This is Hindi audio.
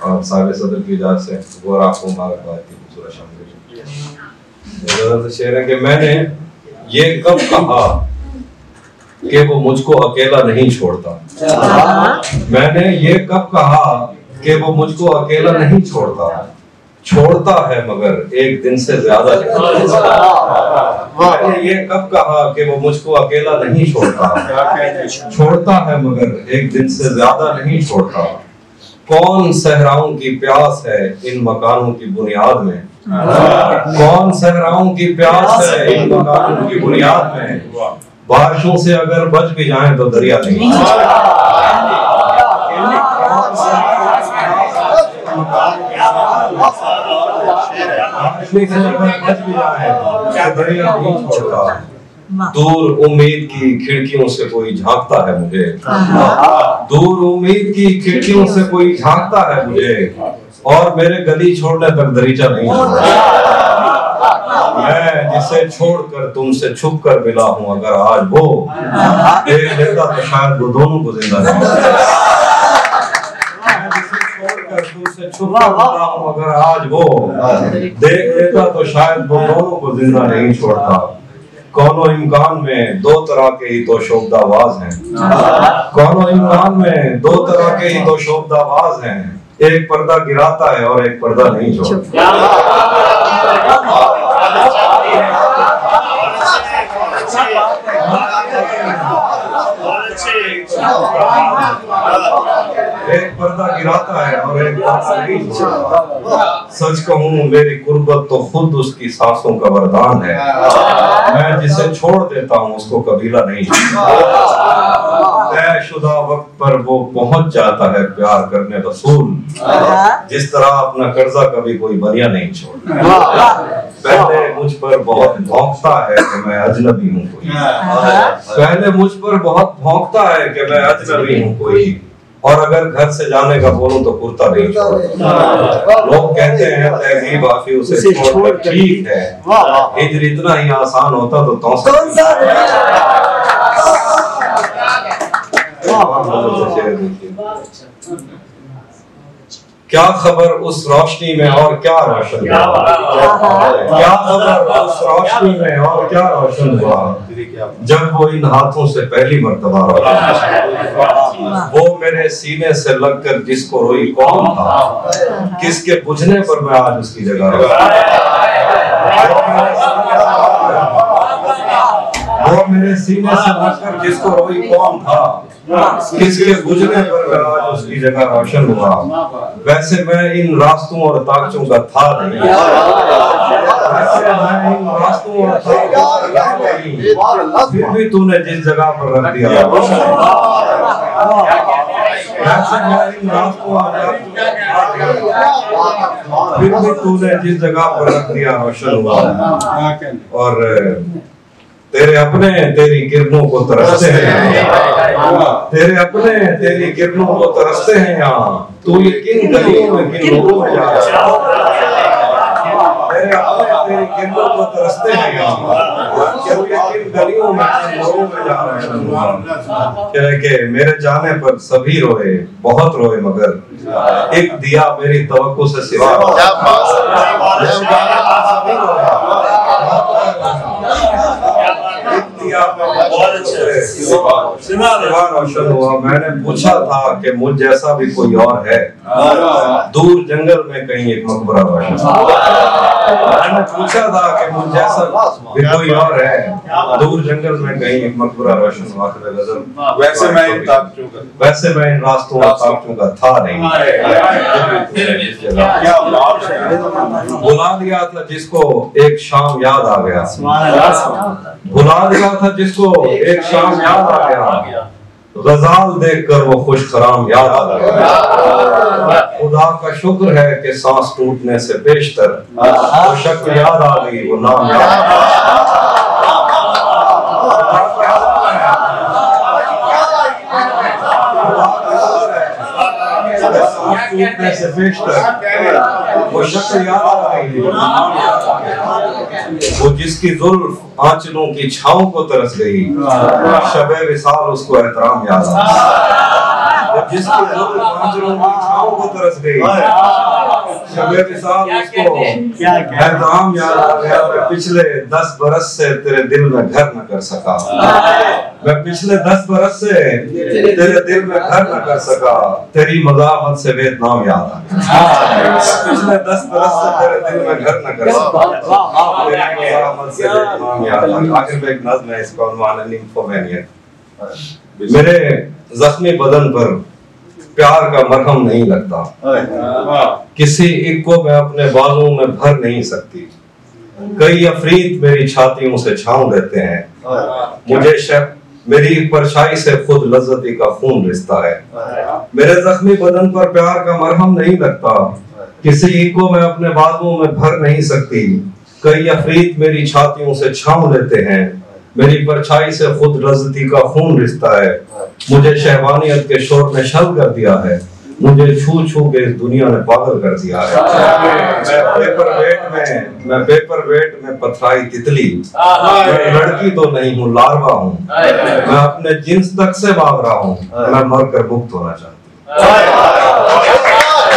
और साहिब सदर की इजाज़त से गोरा आपको मुबारकबाद की खूबसूरत शाम। शेर है कि मैंने ये कब कहा कि वो मुझको अकेला नहीं छोड़ता। मैंने ये कब कहा कि वो मुझको अकेला नहीं छोड़ता। छोड़ता है मगर एक दिन से ज्यादा नहीं। मैंने ये कब कहा कि वो मुझको अकेला नहीं छोड़ता। छोड़ता है मगर एक दिन से ज्यादा नहीं छोड़ता। कौन सहराओं की प्यास है इन मकानों की बुनियाद में। कौन सहराओं की प्यास है इन मकानों की बुनियाद में। बारिशों से अगर बच भी जाएं तो दरिया नहीं। दूर उम्मीद की खिड़कियों से कोई झांकता है मुझे। दूर उम्मीद की खिड़कियों से कोई झांकता है मुझे। और मेरे गली छोड़ने तक दरीचा नहीं छोड़ता। मैं जिसे छोड़कर तुमसे छुप कर मिला हूँ अगर आज वो देख लेता तो शायद वो दोनों को जिंदा नहीं। मैं जिसे छोड़कर तुमसे छुप कर मिला हूँ अगर आज वो देख लेता तो शायद वो दोनों को जिंदा नहीं छोड़ता। कौनो इम्कान में दो तरह के ही तो शोबदाबाज हैं। कौनो इम्कान में दो तरह के ही तो शोबदाबाज हैं। एक पर्दा गिराता है और एक पर्दा नहीं छोड़ता। एक पर्दा गिराता है और एक पर्दा नहीं छोड़ता। सच कहूँ मेरी कुर्बत तो खुद उसकी सांसों का वरदान है। मैं जिसे छोड़ देता हूँ उसको कबीला नहीं छोड़ता। तयशुदा वक्त पर वो पहुंच जाता है प्यार करने रसूल। जिस तरह अपना कर्जा कभी कोई बनिया नहीं छोड़ता। पहले मुझ पर बहुत भौंकता है कि मैं अजनबी हूँ कोई। पहले मुझ पर बहुत भौंकता है कि मैं अजनबी हूँ कोई। और अगर घर से जाने का बोलूं तो कुर्ता नहीं छोड़ता। लोग कहते हैं तहजीब आफी उसे छोड़कर ठीक है। हिजर इतना ही आसान होता तो क्या खबर उस रोशनी में और क्या रोशन हुआ। क्या खबर उस रोशनी में और क्या रोशन हुआ जब वो इन हाथों से पहली मर्तबा वो मेरे सीने से लगकर जिसको रोई कौन था। किसके बुझने पर मैं आज उसकी जगह वो मेरे सीने से लगकर जिसको रोई कौन था। किसके बुझने पर मैं आज उसकी जगह रोशन हुआ। वैसे मैं इन रास्तों और ताकतों का था नहीं। वैसे मैं इन रास्तों और ताकतों का था नहीं। फिर भी तूने जिस जगह पर रख दिया। वैसे मैं इन रास्तों और फिर भी तूने जिस जगह पर रख दिया रोशन हुआ। और तेरे अपने तेरी किरणों को तरसते हैं। तेरे अपने तेरी किरणों को तरसते हैं यहाँ। तू ये किन गलियों में किन लोगों में जा रहा है। तेरे अपने तेरी किरणों को तरसते हैं यहाँ। तू ये किन गलियों में किन लोगों में जा रहा है। कि मेरे जाने पर सभी रोए बहुत रोए मगर एक दिया मेरी तवक्को से सिवा। रोशन हुआ। मैंने पूछा था कि मुझ जैसा भी कोई और है। दूर जंगल में कहीं एक मकबरा रोशन। मैंने पूछा था कि मुझ जैसा भी कोई और है। दूर जंगल में कहीं एक मकबरा रोशन हुआ। वैसे मैं इन रास्तों और ताकतों का था नहीं। बुला दिया था जिसको एक शाम याद आ गया। बुला दिया था जिसको एक शाम याद आ गया। गजाल देखकर वो खुश खराम याद आ गया। खुदा का शुक्र है कि सांस टूटने से पेशतर वो शक्ल याद आ गई वो नाम याद। से पेशतर वो शक्ल याद आ गई वो जिसकी जुल्फ आंचलों की छांव को तरस गई। शबे विसाल उसको एहतराम याद आ जिसकी धूल मांझरों की छांव को तरस गई, शबे विसाल उसको एहतराम याद आ गया। मैं पिछले 10 बरस से तेरे दिल में घर न कर सका, मैं पिछले 10 बरस से तेरे दिल में घर न कर सका, तेरी मज़ाहमत से वियतनाम याद आ गया। पिछले 10 बरस से तेरे दिल में घर न कर सका, तेरी मज़ाहमत से वियतनाम याद आ गया। आखिर में एक नज़्म है, इसका उन्वान है निम्फोमैनिया। मेरे जख्मी बदन पर प्यार का मरहम नहीं लगता, किसी एक को मैं अपने बालों में भर नहीं सकती, कई अफरीद मेरी छातियों से छांव लेते हैं, मुझे मेरी परछाई से खुद लज्जती का खून रिश्ता है। मेरे जख्मी बदन पर प्यार का मरहम नहीं लगता, किसी को मैं अपने बालों में भर नहीं सकती, कई अफरीद मेरी छातियों से छांव लेते हैं, मेरी परछाई से खुद लज्जती का खून रिश्ता है, मुझे शहवानियत के शोर ने शल कर दिया है, मुझे छू छू के इस दुनिया ने पागल कर दिया है। मैं पेपर वेट में पथराई तितली, मैं लड़की तो नहीं हूँ, लार्वा हूँ, मैं अपने जिन्स तक से भाग रहा हूँ, मैं मर कर मुक्त होना चाहती हूँ।